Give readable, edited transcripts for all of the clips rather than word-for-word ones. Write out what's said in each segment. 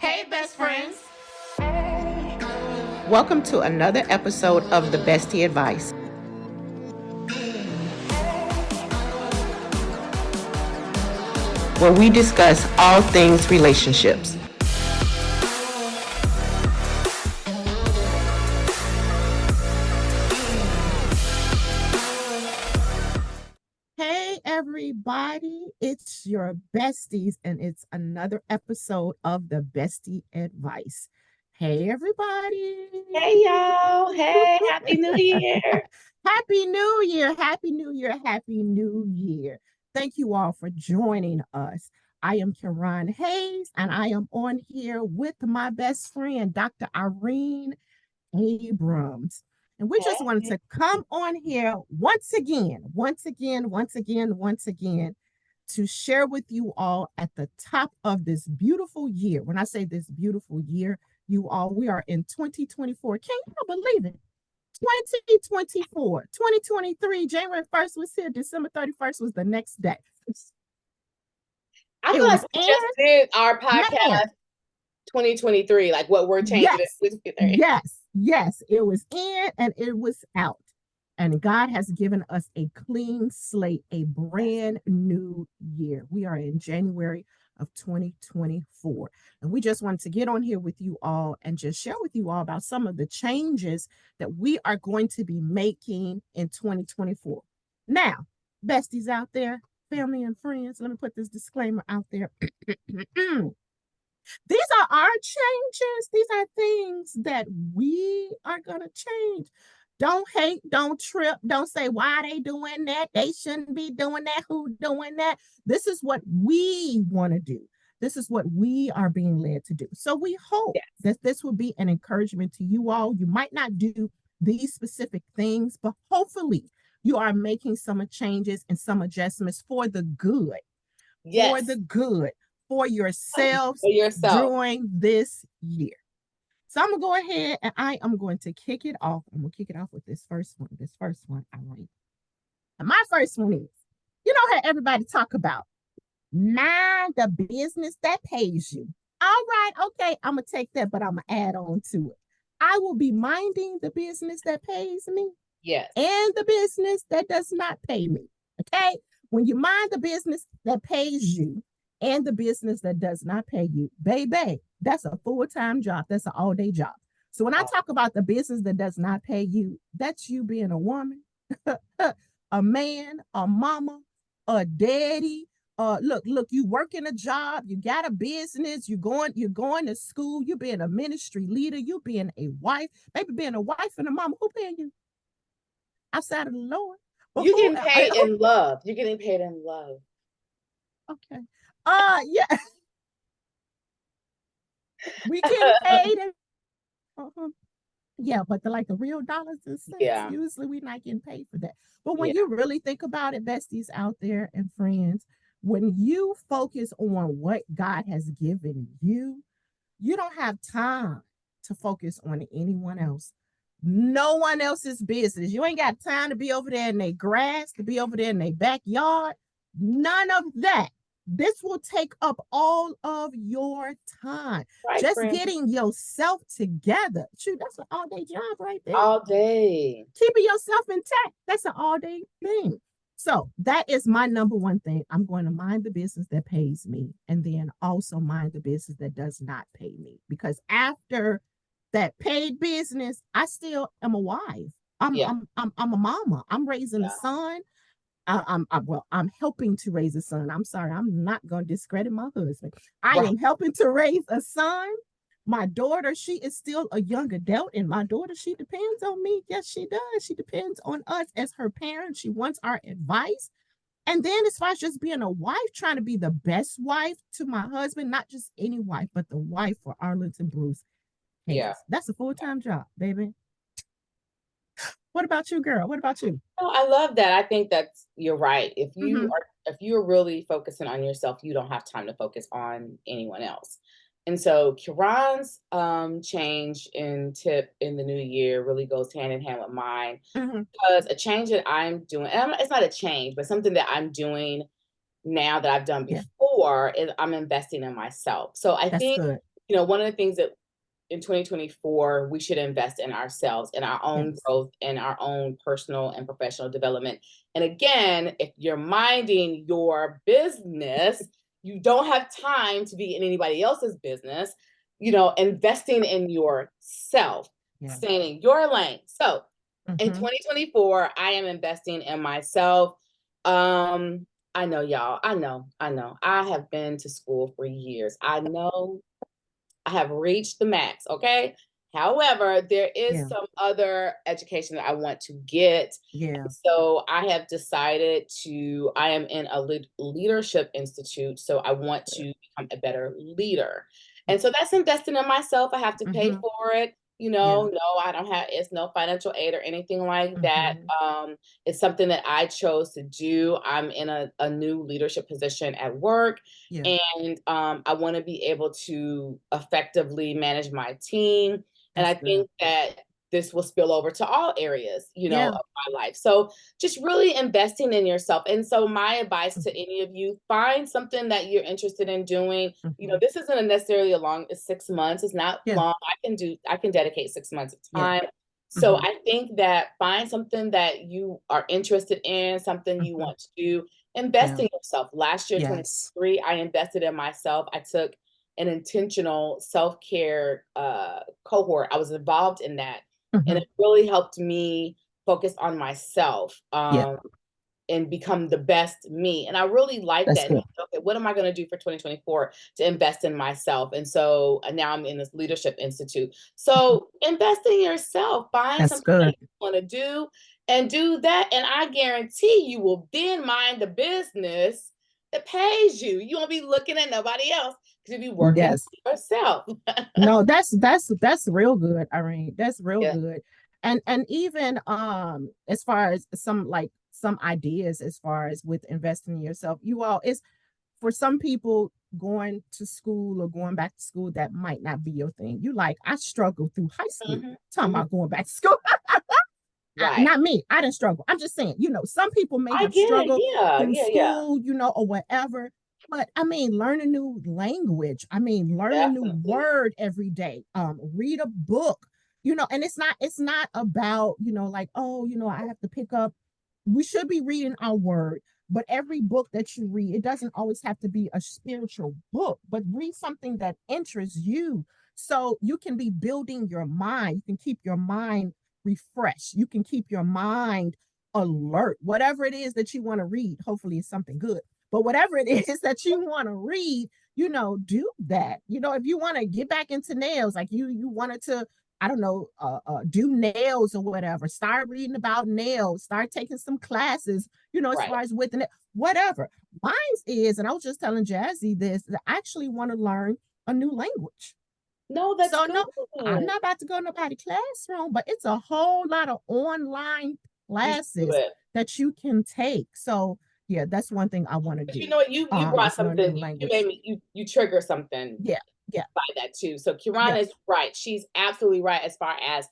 Hey, best friends. Welcome to another episode of the Bestie Advice, where we discuss all things relationships. Hey, everybody, it's your besties, and it's another episode of the Bestie Advice. Hey, everybody. Hey, y'all. Hey, Happy New Year. Happy New Year. Happy New Year. Happy New Year. Thank you all for joining us. I am Kiran Hayes, and I am on here with my best friend, Dr. Irene Abrams. And we just wanted to come on here once again, to share with you all at the top of this beautiful year. When I say this beautiful year, you all, we are in 2024. Can you believe it? 2024, 2023, January 1st was here, December 31st was the next day. I feel like we just did our podcast 2023, like what we're changing. Yes, it was in and it was out. And God has given us a clean slate, a brand new year. We are in January of 2024. And we just wanted to get on here with you all and just share with you all about some of the changes that we are going to be making in 2024. Now, besties out there, family and friends, let me put this disclaimer out there. These are our changes. These are things that we are going to change. Don't hate, don't trip, don't say, why are they doing that? They shouldn't be doing that. Who doing that? This is what we want to do. This is what we are being led to do. So we hope that this will be an encouragement to you all. You might not do these specific things, but hopefully you are making some changes and some adjustments for the good. For the good. For yourselves during this year. So I'm going to go ahead and I am going to kick it off. I'm going to kick it off with this first one. I like. And my first one is, you know how everybody talk about mind the business that pays you. All right, okay, I'm going to take that, but I'm going to add on to it. I will be minding the business that pays me. Yes. And the business that does not pay me. Okay? When you mind the business that pays you, and the business that does not pay you, baby, that's a full-time job. That's an all-day job. So when I talk about the business that does not pay you, that's you being a woman, a man, a mama, a daddy. Look, you working a job, you got a business, you're going to school, you're being a ministry leader, you being a wife, maybe being a wife and a mama. Who paying you? Outside of the Lord. You're getting paid in love. You're getting paid in love. Okay. Yeah. We get paid. Yeah, but the real dollars and cents, usually we're not getting paid for that. But when you really think about it, besties out there and friends, when you focus on what God has given you, you don't have time to focus on anyone else. No one else's business. You ain't got time to be over there in their grass, to be over there in their backyard. None of that. This will take up all of your time. Right, just friend. Getting yourself together. Shoot, that's an all-day job right there. All day. Keeping yourself intact. That's an all-day thing. So that is my number one thing. I'm going to mind the business that pays me and then also mind the business that does not pay me. Because after that paid business, I still am a wife. I'm a mama. I'm raising a son. I'm helping to raise a son. I'm sorry, I'm not going to discredit my husband. I am helping to raise a son. My daughter, she is still a young adult, and my daughter, she depends on me. Yes, she does. She depends on us as her parents. She wants our advice. And then as far as just being a wife, trying to be the best wife to my husband, not just any wife, but the wife for Arlington Bruce. Yeah. That's a full-time job, baby. What about you, girl? What about you? Oh, I love that. I think you're right. If you're really focusing on yourself, you don't have time to focus on anyone else. And so Kiran's change in tip in the new year really goes hand in hand with mine, because a change that I'm doing, and it's not a change, but something that I'm doing now that I've done before is I'm investing in myself. So I think you know, one of the things that in 2024, we should invest in ourselves, in our own Yes. growth, and our own personal and professional development. And again, if you're minding your business, you don't have time to be in anybody else's business, you know, investing in yourself, Yeah. staying in your lane. So in Mhm. 2024, I am investing in myself. I know, y'all. I know. I have been to school for years. I know I have reached the max, okay? However, there is Yeah. some other education that I want to get. Yeah. So I have decided I am in a leadership institute. So I want to become a better leader. And so that's investing in myself. I have to pay Mhm. for it. You Yeah. know, no, I don't have, it's no financial aid or anything like that. Mhm. It's something that I chose to do. I'm in a new leadership position at work, Yeah. and I want to be able to effectively manage my team. And That's I good. think that this will spill over to all areas, you know, Yeah. of my life. So just really investing in yourself. And so my advice to Mhm. any of you, find something that you're interested in doing. You know, Mhm. this isn't necessarily it's 6 months. It's not Yeah. long. I can dedicate 6 months of Yeah. time. So Mhm. I think that find something that you are interested in, something you Mhm. want to do. Invest Yeah. in yourself. Last year, Yes. 2023, I invested in myself. I took an intentional self-care cohort. I was involved in that, and Mhm. it really helped me focus on myself, Yeah. and become the best me. And I really like That's that. And good. I said, okay, what am I going to do for 2024 to invest in myself? And so now I'm in this leadership institute. Mhm. So invest in yourself, find That's something that good. you want to do and do that. And I guarantee you will then mind the business that pays you. You won't be looking at nobody else because you'll be working Yes. for yourself. No, that's real good, Irene. That's real Yeah. good. And even as far as some ideas as far as with investing in yourself, you all it's for some people going to school or going back to school, that might not be your thing. You like, I struggled through high school. Mhm, Talking mhm. about going back to school. Right. Not me. I didn't struggle. I'm just saying, some people may I have get it. struggled Yeah. through Yeah. Yeah. school, or whatever. But I mean, learn a new language. I mean, learn a new Definitely. word every day. Read a book, and it's not about, like, oh, I have to pick up. We should be reading our word, but every book that you read, it doesn't always have to be a spiritual book, but read something that interests you so you can be building your mind. You can keep your mind refresh. You can keep your mind alert. Whatever it is that you want to read, hopefully it's something good. But whatever it is that you want to read, do that. If you want to get back into nails, like you wanted to, I don't know, do nails or whatever. Start reading about nails. Start taking some classes. As Right. far as with it, whatever. Mine is, and I was just telling Jazzy this. That I actually want to learn a new language. No, that's So no, I'm good. not about to go to nobody classroom, but it's a whole lot of online You should do classes it. that you can take. So yeah, that's one thing I want to But you do. know what? You brought Is learn a something. new You made language. me. You trigger something Yeah, yeah, by that too. So Kiran yeah, is right. She's absolutely right as far as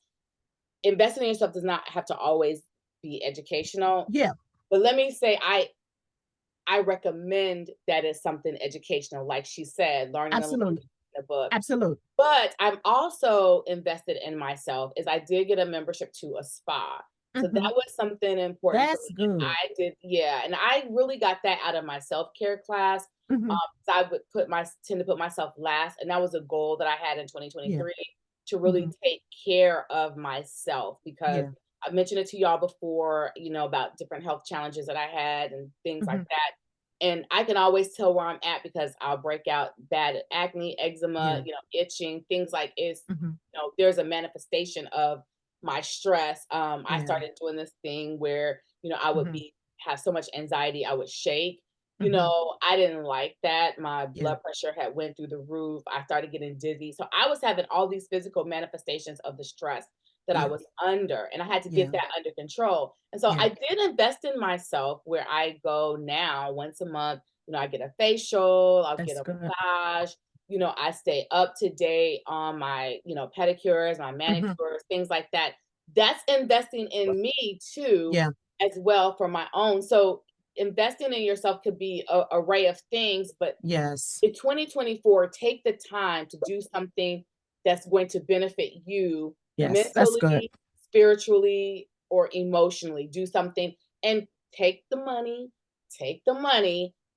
investing in yourself does not have to always be educational. yeah. But let me say, I recommend that it's something educational, like she said, learning a language Absolutely, in a book. absolutely. But I'm also invested in myself, is I did get a membership to a spa. So Hmm. that was something important for That's me. good. I did, yeah. And I really got that out of my self-care class. Hmm. So I would tend to put myself last. And that was a goal that I had in Yeah, 2023, to really hmm, take care of myself, because yeah, I mentioned it to y'all before, about different health challenges that I had and things like hmm, that. And I can always tell where I'm at because I'll break out bad acne, eczema, yeah, itching, things like hmm, there's a manifestation of my stress. I yeah, started doing this thing where, I would hmm, have so much anxiety, I would shake. hmm, I didn't like that. My yeah, blood pressure had went through the roof. I started getting dizzy. So I was having all these physical manifestations of the stress that I yeah, was under, and I had to get yeah, that under control. And so yeah. I did invest in myself, where I go now once a month. I get a facial, I'll get That's a good. massage. I stay up to date on my, pedicures, my Hmm. manicures, things like that. That's investing in me too, Yeah, as well, for my own. So investing in yourself could be a array of things, but Yes. in 2024, take the time to do something that's going to benefit you Yes. That's good. mentally, spiritually, or emotionally. Do something and take the money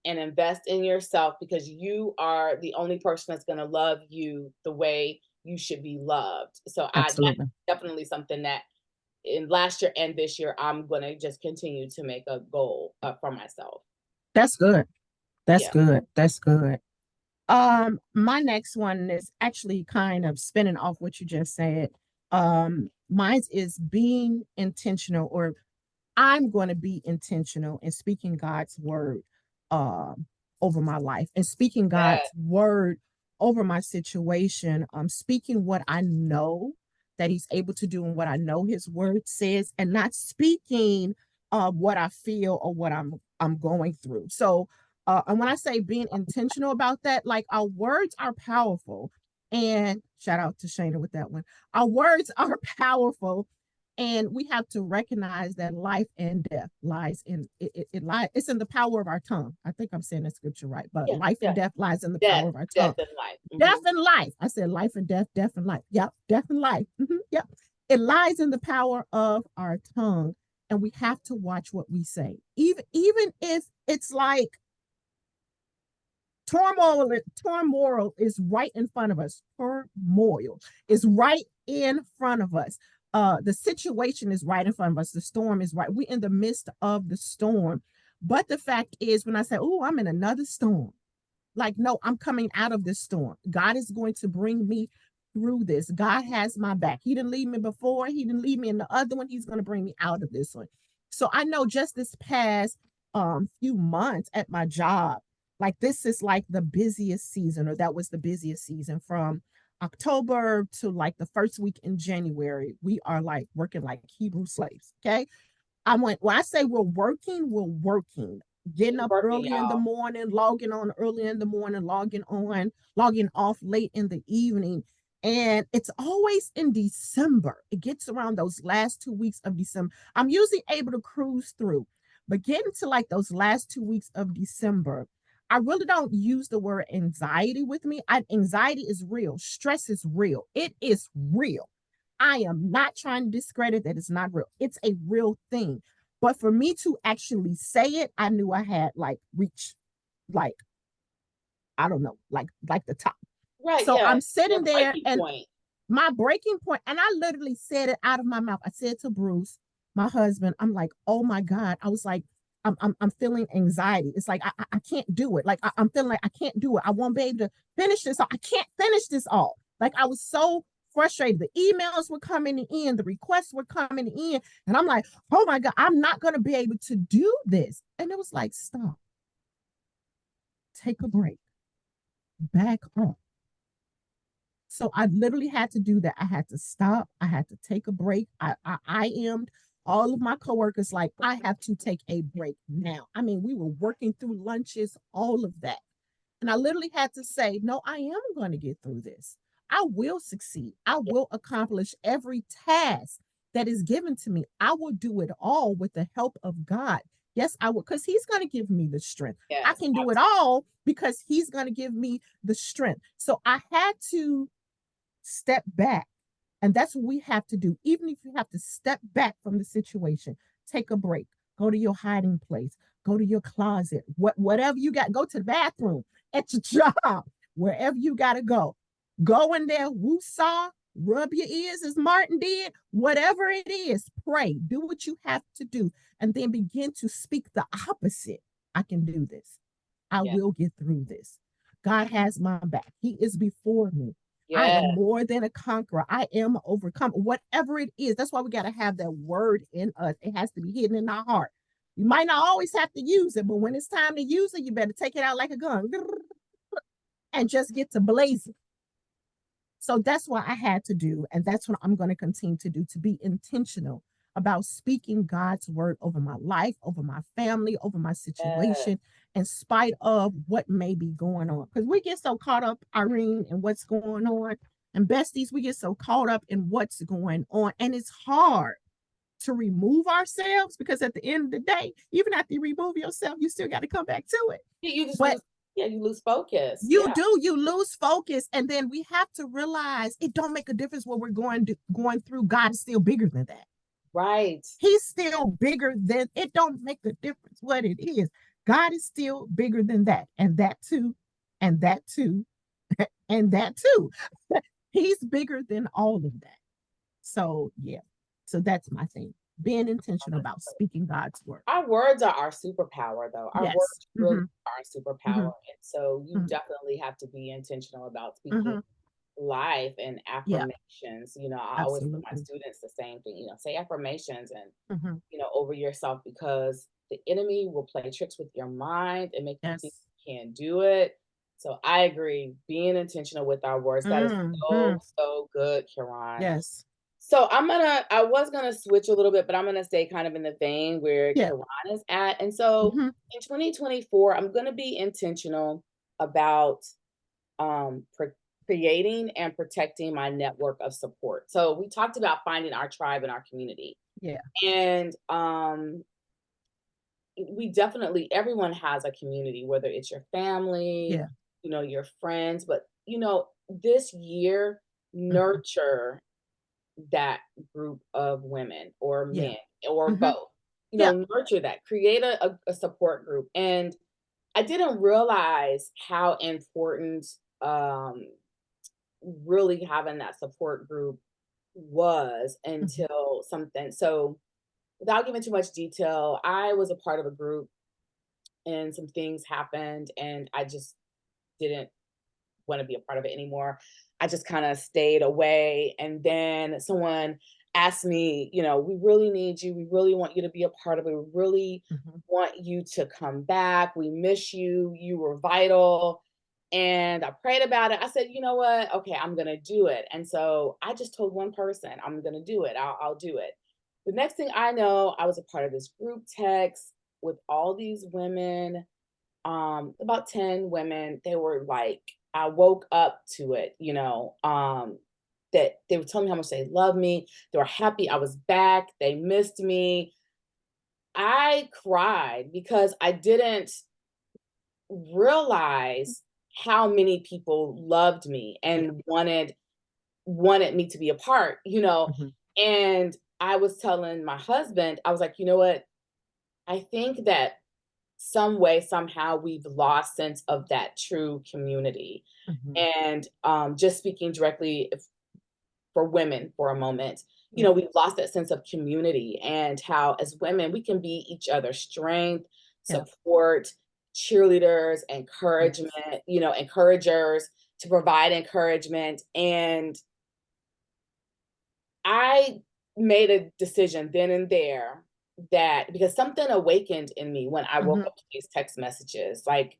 and invest in yourself, because you are the only person that's going to love you the way you should be loved. So that's Absolutely. definitely something that in last year and this year, I'm going to just continue to make a goal for myself. That's good. That's Yeah. good. That's good. My next one is actually kind of spinning off what you just said. Mine is being intentional, or I'm going to be intentional in speaking God's word over my life and speaking Yeah. God's word over my situation. Speaking what I know that He's able to do and what I know His word says, and not speaking what I feel or what I'm going through. So, and when I say being intentional about that, like our words are powerful. And shout out to Shayna with that one. Our words are powerful, and we have to recognize that life and death lies in it's in the power of our tongue. I think I'm saying the scripture right, but Yeah. life Yeah. and death lies in the Death, power of our death tongue. and life. Death and life. I said life and death, death and life. Yep, death and life. Yep. It lies in the power of our tongue, and we have to watch what we say. Even if it's like turmoil is right in front of us. Turmoil is right in front of us. The situation is right in front of us. The storm is right. We're in the midst of the storm. But the fact is, when I say, oh, I'm in another storm, like, no, I'm coming out of this storm. God is going to bring me through this. God has my back. He didn't leave me before. He didn't leave me in the other one. He's going to bring me out of this one. So I know just this past few months at my job, like this is like the busiest season, or that was the busiest season from October to like the first week in January. We are like working like Hebrew slaves. Okay. When I say we're working, getting Keep up working, early in the y'all. morning, logging on early in the morning, logging off late in the evening. And it's always in December. It gets around those last 2 weeks of December. I'm usually able to cruise through, but getting to like those last 2 weeks of December, I really don't use the word anxiety with me. Anxiety is real. Stress is real. It is real. I am not trying to discredit that it's not real. It's a real thing. But for me to actually say it, I knew I had like reached, like, I don't know, like the top. Right, So yeah. I'm sitting Your there, breaking and point. my breaking point, and I literally said it out of my mouth. I said to Bruce, my husband, I'm like, oh my God. I was like, I'm feeling anxiety. It's like I can't do it. Like I'm feeling like I can't do it. I won't be able to finish this. I can't finish this all. Like I was so frustrated. The emails were coming in, the requests were coming in, and I'm like, oh my God, I'm not going to be able to do this. And it was like, stop, take a break, back up. So I literally had to do that. I had to stop. I had to take a break. I am all of my coworkers like, I have to take a break now. I mean, we were working through lunches, all of that. And I literally had to say, no, I am going to get through this. I will succeed. I will accomplish every task that is given to me. I will do it all with the help of God. Yes, I will, because He's going to give me the strength. I Yes, can do it all because He's going to give me the strength. So I had to step back. And that's what we have to do. Even if you have to step back from the situation, take a break, go to your hiding place, go to your closet, whatever you got, go to the bathroom at your job, wherever you got to go. Go in there, woo-saw, rub your ears as Martin did, whatever it is, pray, do what you have to do, and then begin to speak the opposite. I can do this. I yeah, will get through this. God has my back. He is before me. I yeah, am more than a conqueror. I am overcome. Whatever it is, that's why we got to have that word in us. It has to be hidden in our heart. You might not always have to use it, but when it's time to use it, you better take it out like a gun and just get to blazing. So that's what I had to do. And that's what I'm going to continue to do, to be intentional about speaking God's word over my life, over my family, over my yeah. situation, in spite of what may be going on. Because we get so caught up, Irene, in what's going on. And besties, we get so caught up in what's going on. And it's hard. to remove ourselves, because at the end of the day, even after you remove yourself, you still got to come back to it. You just But lose, yeah, you lose focus. you Yeah, do, you lose focus. And then we have to realize it don't make a difference what we're going through. God is still bigger than that. right. He's still bigger than it. Don't make a difference what it is. God is still bigger than that. And that too, and that too, and that too. He's bigger than all of that. So yeah. So that's my thing. Being intentional about speaking God's word. Our words are our superpower, though. Our Yes. words really Mm-hmm. are our superpower. Mm-hmm. And so you Mm-hmm. definitely have to be intentional about speaking Mm-hmm. life and Yeah, affirmations. I always tell my absolutely. students the same thing, say affirmations and, Mm-hmm. over yourself, because the enemy will play tricks with your mind and make you think Yes. you can't do it. So I agree, being intentional with our words, that is Mm-hmm. so, so good, Kiran. Yes. So I was gonna switch a little bit, but I'm gonna stay kind of in the vein where Yeah. Kiran is at. And so Mm-hmm. in 2024, I'm gonna be intentional about creating and protecting my network of support. So we talked about finding our tribe and our community. Yeah. And we definitely, everyone has a community, whether it's your family, Yeah. your friends, but this year, Mm-hmm. nurture that group of women or Yeah. men or Mm-hmm. both. Yeah. Nurture that, create a support group. And I didn't realize how important really having that support group was Mm-hmm. until something. So without giving too much detail, I was a part of a group and some things happened and I just didn't want to be a part of it anymore. I just kind of stayed away. And then someone asked me, we really need you. We really want you to be a part of it. We really Mm-hmm. want you to come back. We miss you. You were vital. And I prayed about it. I said, you know what? Okay, I'm going to do it. And so I just told one person, I'm going to do it. I'll do it. The next thing I know, I was a part of this group text with all these women, about 10 women. They were like, I woke up to it, that they were telling me how much they love me. They were happy I was back. They missed me. I cried because I didn't realize how many people loved me Yeah. and wanted me to be a part, Mm-hmm. and I was telling my husband, I was like, you know what? I think that some way, somehow we've lost sense of that true community. Mm-hmm. And just speaking directly for women for a moment, Yeah. we've lost that sense of community and how as women we can be each other's strength, Yeah. support, cheerleaders, Yes. encouragement, encouragers to provide encouragement. And I made a decision then and there that because something awakened in me when I woke Mm-hmm. up to these text messages, like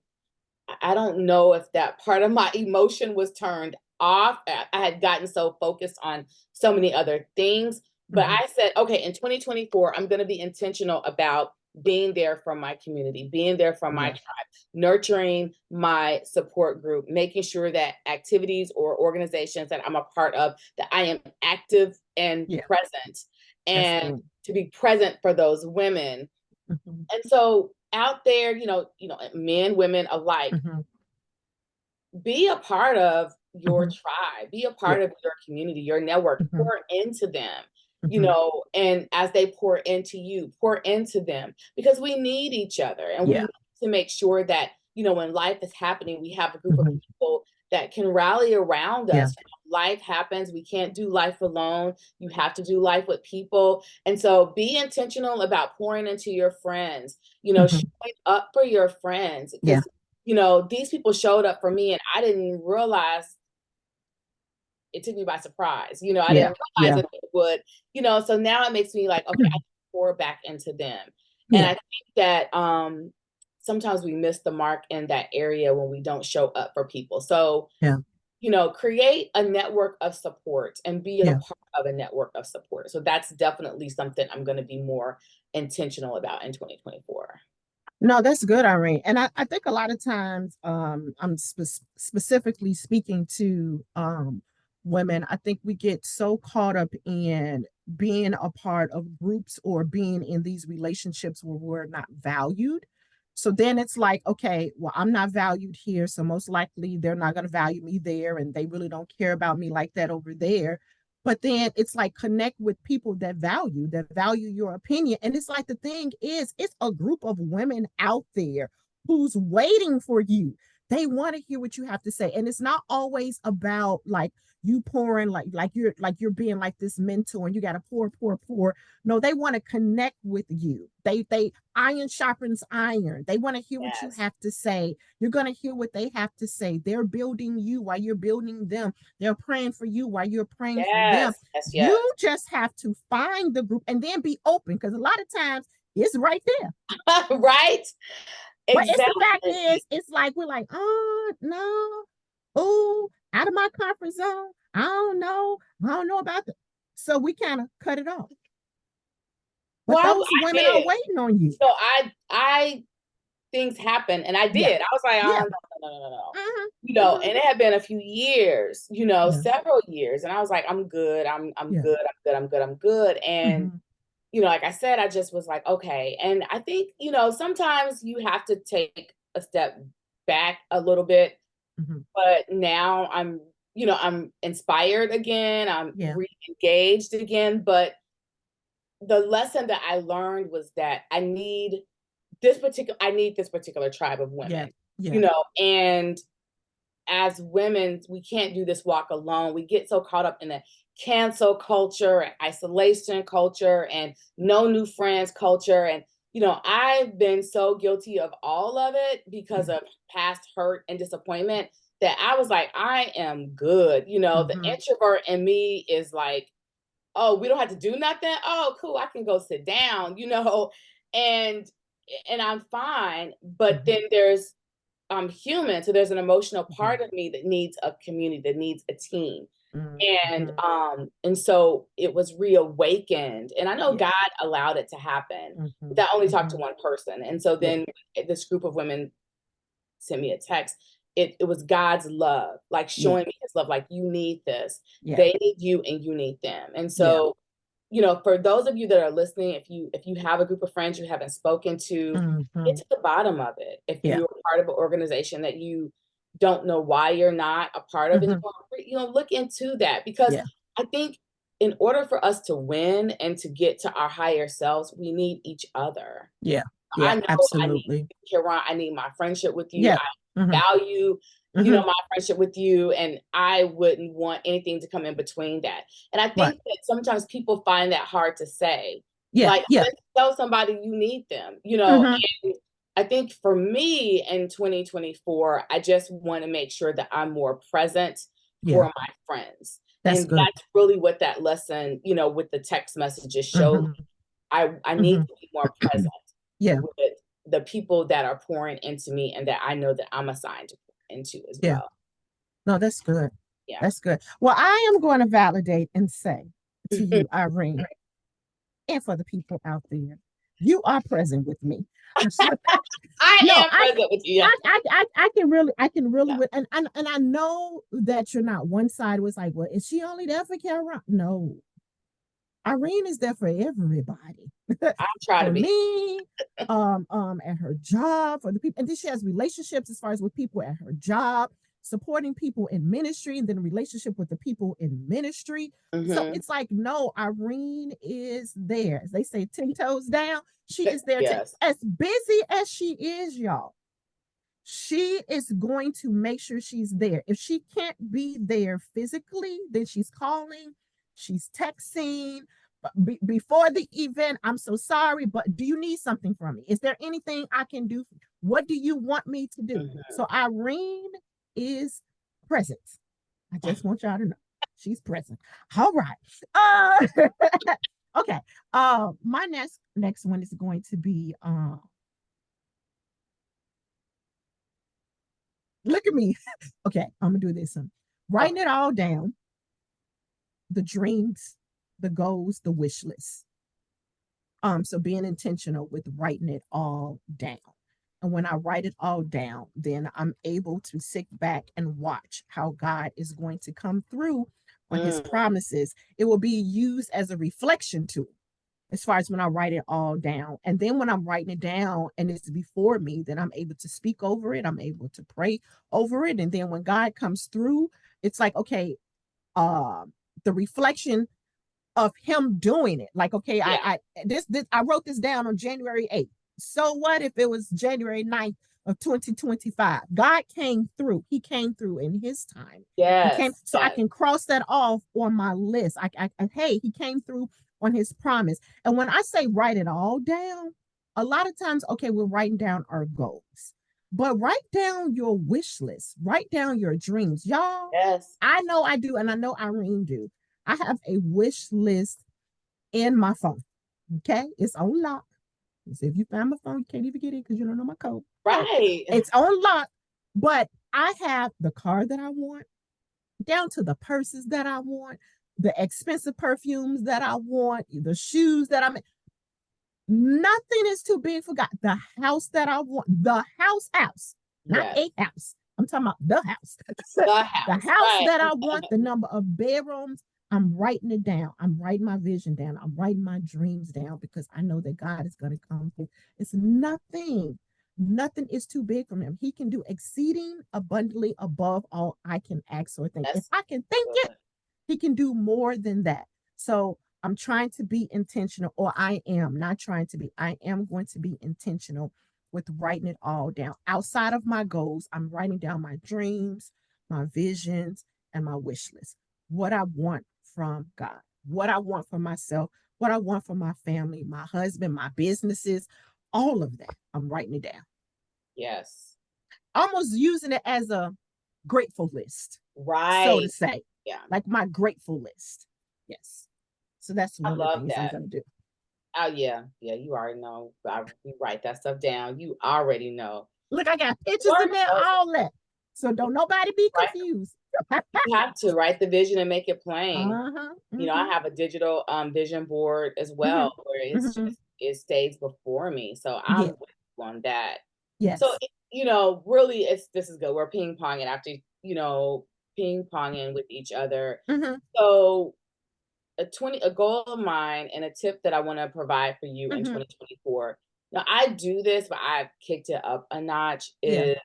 I don't know if that part of my emotion was turned off. I had gotten so focused on so many other things. But Mm-hmm. I said, okay, in 2024, I'm going to be intentional about being there for my community, being there for my Yeah. tribe, nurturing my support group, making sure that activities or organizations that I'm a part of, that I am active and Yeah. present, That's and good. to be present for those women. Mm-hmm. And so out there, men, women alike, Mm-hmm. be a part of your Mm-hmm. tribe, be a Yeah. part of your community, your network, Mm-hmm. pour into them, Mm-hmm. and as they pour into you, pour into them, because we need each other and we Yeah. need to make sure that, when life is happening, we have a group of Mm-hmm. people that can rally around Yeah. us. Life happens. We can't do life alone. You have to do life with people. And so be intentional about pouring into your friends, Mm-hmm. showing up for your friends, Yeah. because these people showed up for me and I didn't realize. It took me by surprise. I Yeah. didn't realize Yeah. that it would, so now it makes me like, okay, I can pour back into them. And I Yeah. think that sometimes we miss the mark in that area when we don't show up for people. So, Yeah. create a network of support and be a Yeah. part of a network of support. So that's definitely something I'm going to be more intentional about in 2024. No, that's good, Irene. And I think a lot of times, I'm specifically speaking to women. I think we get so caught up in being a part of groups or being in these relationships where we're not valued. So then it's like, okay, well, I'm not valued here. So most likely they're not going to value me there. And they really don't care about me like that over there. But then it's like connect with people that value your opinion. And it's like the thing is, it's a group of women out there who's waiting for you. They want to hear what you have to say. And it's not always about like you pouring like you're being like this mentor and you got to pour. No, they want to connect with you. They iron sharpens iron. They want to hear what you Yes. have to say. You're going to hear what they have to say. They're building you while you're building them. They're praying for you while you're praying for them. Yes. Yes. Yes. You just have to find the group and then be open, because a lot of times it's right there. Right? But it's the fact Exactly. is, it's like we're like, oh no, oh, out of my comfort zone. I don't know about that. So we kind of cut it off. But Well, those I women are did. waiting on you. So I things happen, and I Yeah, did. I was like, yeah, oh, no. hmm And it had been a few years, yeah, several years, and I was like, I'm good. I'm yeah, good. I'm good. And hmm like I said, I just was like, okay. And I think, sometimes you have to take a step back a little bit. hmm But now I'm inspired again. I'm yeah, re-engaged again. But the lesson that I learned was that I need this particular tribe of yeah, women, yeah, and as women, we can't do this walk alone. We get so caught up in the cancel culture and isolation culture and no new friends culture. And, I've been so guilty of all of it because yeah. of past hurt and disappointment that I was like, I am good. The hmm introvert in me is like, oh, we don't have to do nothing. Oh, cool. I can go sit down, and I'm fine. But hmm then there's I'm human, so there's an emotional Yeah. part of me that needs a community, that needs a team. And hmm so it was reawakened. And I know Yeah. God allowed it to happen. hmm But that only talked to hmm one person. And so Yeah. then this group of women sent me a text. It was God's love, like Yeah. showing me his love, like you need this. Yeah. They need you and you need them. And Yeah. so, for those of you that are listening, if you have a group of friends you haven't spoken to, get hmm to the bottom of it. If Yeah. you're part of an organization that you don't know why you're not a part of hmm anymore, look into that, because Yeah. I think in order for us to win and to get to our higher selves, we need each other. Yeah. I Yeah. know I need Absolutely. Kiran, I need my friendship with you. Yeah. I hmm value, hmm my friendship with you, and I wouldn't want anything to come in between that. And I Right. think that sometimes people find that hard to say. Yeah. Like, Yeah. let's tell somebody you need them, hmm and I think for me in 2024, I just want to make sure that I'm more present Yeah. for my friends. That's And good. that's really what that lesson, with the text messages showed. hmm I need hmm to be more present Yeah. with the people that are pouring into me and that I know that I'm assigned to pour into as Yeah. well. No, that's good. Yeah. That's good. Well, I am going to validate and say to you, Irene, and for the people out there, you are present with me. I No, am present with you. Yeah. I can really, Yeah. and I know that you're not one side was like, well, is she only there for Kara? No, Irene is there for everybody. I try to For be. me, at her job, for the people, and then she has relationships as far as with people at her job, supporting people in ministry, and then a relationship with the people in ministry. So Hmm. it's like, no, Irene is there. As they say, 10 toes down. She is there to, Yes. as busy as she is, y'all. She is going to make sure she's there. If she can't be there physically, then she's calling, she's texting. Before the event, I'm so sorry, but do you need something from me? Is there anything I can do? What do you want me to do? Hmm. So Irene is present. I just want y'all to know she's present. All right. Okay. My next one is going to be look at me. Okay, I'm gonna do this one. Writing Okay. it all down, the dreams, the goals, the wish list. So being intentional with writing it all down. And when I write it all down, then I'm able to sit back and watch how God is going to come through on his Mm, promises, it will be used as a reflection tool as far as when I write it all down. And then when I'm writing it down and it's before me, then I'm able to speak over it. I'm able to pray over it. And then when God comes through, it's like, okay, uh, the reflection of him doing it. Like, okay, yeah. this I wrote this down on January 8th. So what if it was January 9th of 2025? God came through. He came through in his time. He came, Yes. so I Yes. can cross that off on my list. Hey, he came through on his promise. And when I say write it all down, a lot of times, okay, we're writing down our goals. But write down your wish list, write down your dreams. Y'all, Yes. I know I do, and I know Irene do. I have a wish list in my phone. Okay, it's on lock. So if you find my phone, you can't even get in because you don't know my code. Okay, Right. it's on lock. But I have the car that I want, down to the purses that I want, the expensive perfumes that I want, the shoes that I'm. Nothing is too big for God. The house that I want, the house, not Yes. a house. I'm talking about the house. The The house. house Right. that I want, the number of bedrooms, I'm writing it down. I'm writing my vision down. I'm writing my dreams down because I know that God is going to come through. It's nothing is too big for him. He can do exceeding abundantly above all I can ask or think. If That's I can think it, good. he can do more than that. So I'm trying to be intentional, or I am not trying to be, I am going to be intentional with writing it all down. Outside of my goals, I'm writing down my dreams, my visions, and my wish list. What I want from God, what I want for myself, what I want for my family, my husband, my businesses, all of that. I'm writing it down. Yes. Almost using it as a grateful list, so to Right. say, Yeah. like my grateful list. Yes. So that's I one of the love things I'm that. going to do. Oh yeah. Yeah. You already know. You write that stuff down. You already know. Look, I got pictures Or in there, all that. So don't nobody be write, confused. you have to write the vision and make it plain. Uh-huh. You know, I Mm-hmm. have a digital vision board as Mm-hmm. well where it's Mm-hmm. just it stays before me. So I'm Yeah. with you on that. So Yes. really it's this is good. We're ping ponging after, ping ponging with each other. Mm-hmm. So a goal of mine and a tip that I want to provide for you in Mm-hmm. 2024. Now I do this, but I've kicked it up a notch Yeah. is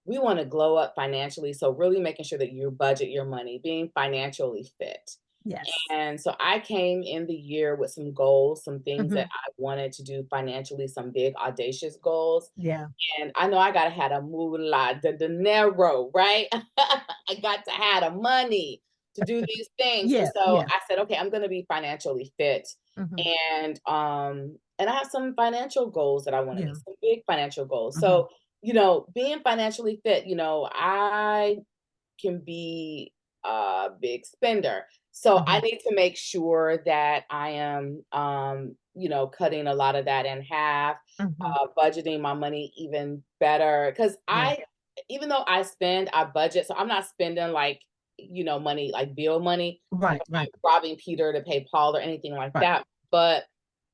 we want to glow up financially. So really making sure that you budget your money, being financially fit. Yes. And so I came in the year with some goals, some things Mm-hmm. that I wanted to do financially, some big audacious goals. Yeah. And I know I gotta have a moolah, the dinero, right? I got to have the money to do these things. And Yeah. so Yeah. I said, okay, I'm gonna be financially fit. Mm-hmm. And I have some financial goals that I want to Yeah. meet, some big financial goals. Mm-hmm. So, being financially fit, I can be a big spender. So Mm-hmm. I need to make sure that I am, cutting a lot of that in half, Mm-hmm. budgeting my money even better. Because Yeah. even though I spend, I budget. So I'm not spending like, money, like bill money. Like Right. I'm Right. not robbing Peter to pay Paul or anything like Right. that. But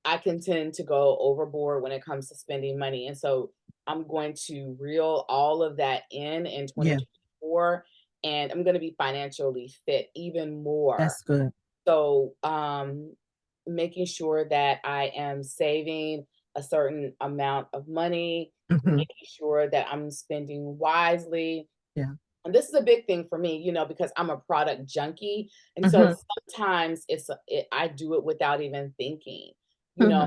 I can tend to go overboard when it comes to spending money. And so I'm going to reel all of that in Yeah. 2024 and I'm going to be financially fit even more. That's good. So, making sure that I am saving a certain amount of money, Mm-hmm. making sure that I'm spending wisely. Yeah. And this is a big thing for me, because I'm a product junkie. And so Mm-hmm. sometimes I do it without even thinking, you know,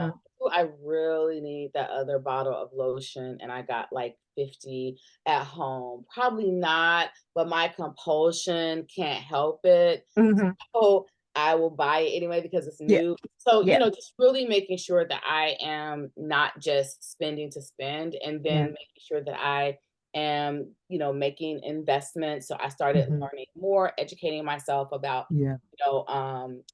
Mm-hmm. "Ooh, I really need that other bottle of lotion and I got like 50 at home. Probably not, but my compulsion can't help it. Mm-hmm. So I will buy it anyway because it's Yeah. new. So, Yeah. just really making sure that I am not just spending to spend and then Yeah. making sure that I am, making investments. So I started Mm-hmm. learning more, educating myself about, Yeah.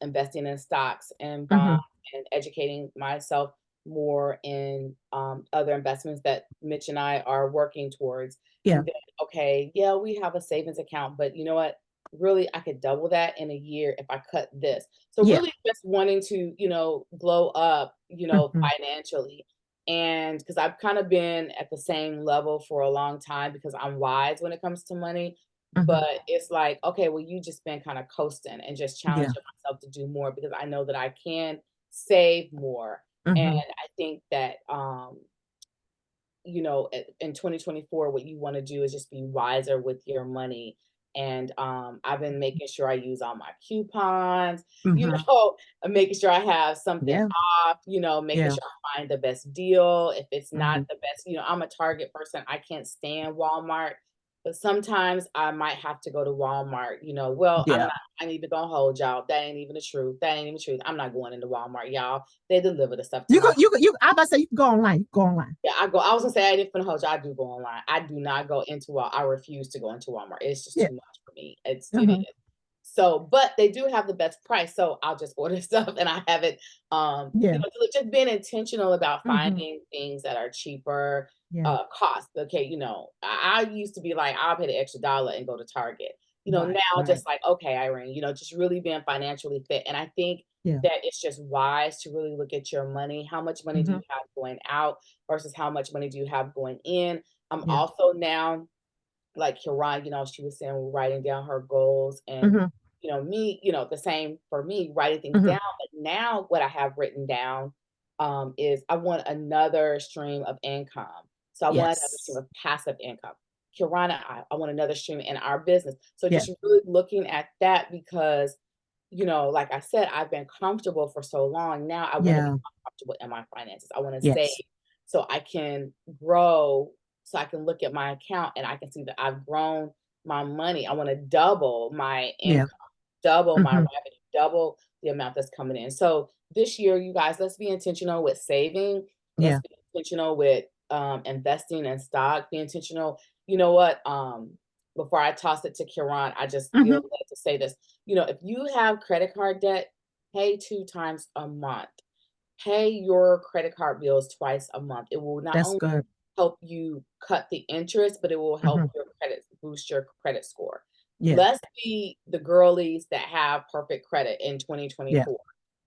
investing in stocks and bonds Mm-hmm. and educating myself more in other investments that Mitch and I are working towards. Yeah. And then, okay, yeah, we have a savings account, but you know what? Really, I could double that in a year if I cut this. So Yeah. really just wanting to, blow up, Mm-hmm. financially. And because I've kind of been at the same level for a long time because I'm wise when it comes to money. but it's like, okay, well, you just been kind of coasting and just Yeah. challenging myself to do more because I know that I can save more. And Mm-hmm. I think that in 2024, what you want to do is just be wiser with your money. And I've been making sure I use all my coupons, you Mm-hmm. know, and making sure I have something Yeah. off, making Yeah. sure I find the best deal. If it's not Mm-hmm. the best, I'm a Target person. I can't stand Walmart, but sometimes I might have to go to Walmart, well, Yeah. I need to go hold y'all. That ain't even the truth. That ain't even the truth. I'm not going into Walmart, y'all. They deliver the stuff to You my go, I about to say you can go online. You can go online. yeah, I was gonna say I didn't finna hold you. I do go online. I do not go into I refuse to go into Walmart. It's just Yeah. too much for me. It is. Mm-hmm. So, but they do have the best price. So I'll just order stuff and I have it. Yeah. So just being intentional about Mm-hmm. finding things that are cheaper, Yeah. cost. Okay, I used to be like, I'll pay the extra dollar and go to Target. Right. Now Right. just like, okay, Irene, just really being financially fit. And I think Yeah. that it's just wise to really look at your money. How much money do Mm-hmm. you have going out versus how much money do you have going in? I'm Yeah. also now, like Kiran, she was saying, we're writing down her goals and, Mm-hmm. me, the same for me, writing things Mm-hmm. down. But now what I have written down is I want another stream of income. So I want another stream Yes. of passive income. Kirana, I want another stream in our business. So Yeah. just really looking at that because like I said, I've been comfortable for so long. Now I want to be Yeah. comfortable in my finances. I want to save Yes. so I can grow, so I can look at my account and I can see that I've grown my money. I want to double my Yeah. income, double my Mm-hmm. revenue, double the amount that's coming in. So this year, you guys, let's be intentional with saving. Let's Yeah. be intentional with investing in stock. Be intentional. You know what? Before I toss it to Kiran, I just feel Mm-hmm. led to say this. If you have credit card debt, pay 2 times a month. Pay your credit card bills twice a month. It will not That's only good. help you cut the interest, but it will help Mm-hmm. your credit boost your credit score. Yeah. Let's be the girlies that have perfect credit in Yeah. 2024.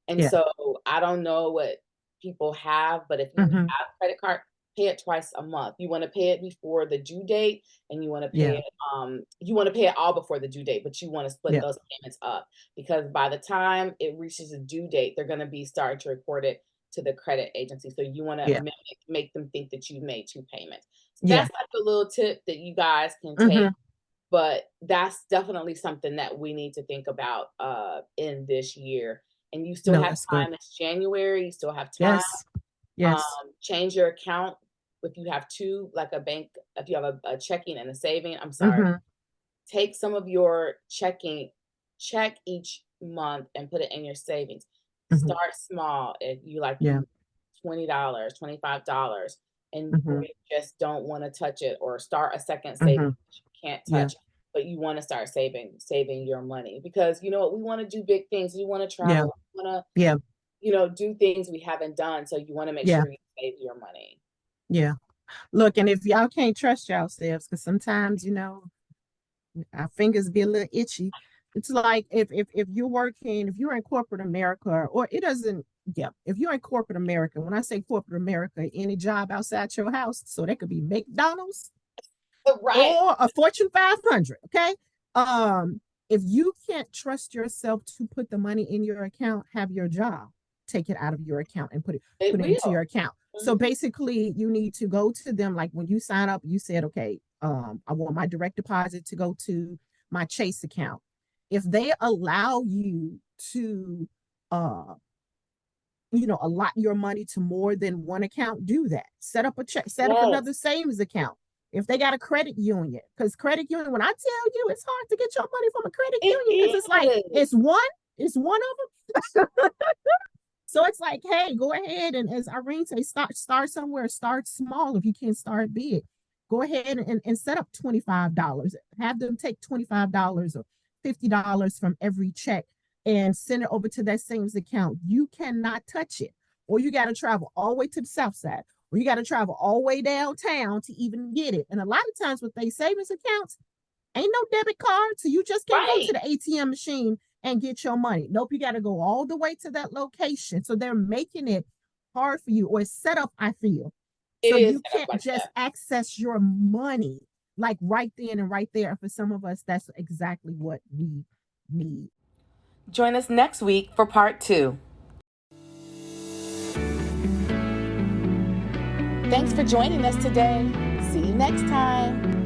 And Yeah. so I don't know what people have, but if you Mm-hmm. have credit card, pay it twice a month. You want to pay it before the due date and Yeah. you want to pay it all before the due date, but you want to split Yeah. those payments up because by the time it reaches the due date, they're going to be starting to report it to the credit agency. So you want to Yeah. make them think that you made 2 payments. So Yeah. that's like a little tip that you guys can take, Mm-hmm. but that's definitely something that we need to think about in this year. And you still No, have that's good. time. It's January. You still have time. Yes. Yes. Change your account if you have two, like a bank. If you have a checking and a saving, I'm sorry. Mm-hmm. Take some of your checking, check each month and put it in your savings. Mm-hmm. Start small. If you like Yeah. you $20, $25, and Mm-hmm. you just don't want to touch it, or start a second savings Mm-hmm. that you can't Yeah. touch, but you want to start saving your money because you know what, we want to do big things. We want to Yeah. travel. We want Yeah. to, do things we haven't done. So you want to make Yeah. sure you save your money. Yeah. Look, and if y'all can't trust yourselves, because sometimes, our fingers be a little itchy. It's like if you're working, if you're in corporate America, or it doesn't, yeah, if you're in corporate America, when I say corporate America, any job outside your house, so that could be McDonald's Right. or a Fortune 500, okay? Um, if you can't trust yourself to put the money in your account, have your job take it out of your account and It put it into will. your account. So Mhm. basically, you need to go to them. Like when you sign up, you said, okay, I want my direct deposit to go to my Chase account. If they allow you to uh allot your money to more than one account, do that. Set up a check, set up Yes, another savings account. If they got a credit union, because credit union, when I tell you, it's hard to get your money from a credit it union because it's like is. it's one of them. So it's like, hey, go ahead and, as Irene say, start somewhere, start small. If you can't start big, go ahead and set up $25. Have them take $25 or $50 from every check and send it over to that savings account. You cannot touch it, or you got to travel all the way to the south side, or you got to travel all the way downtown to even get it. And a lot of times with these savings accounts, ain't no debit card, so you just can't go to Right. the ATM machine and get your money. Nope, you got to go all the way to that location. So they're making it hard for you, or it's set up, I feel. It So is you set up can't like just that. access your money like right then and right there. For some of us, that's exactly what we need. Join us next week for part 2. Thanks for joining us today. See you next time.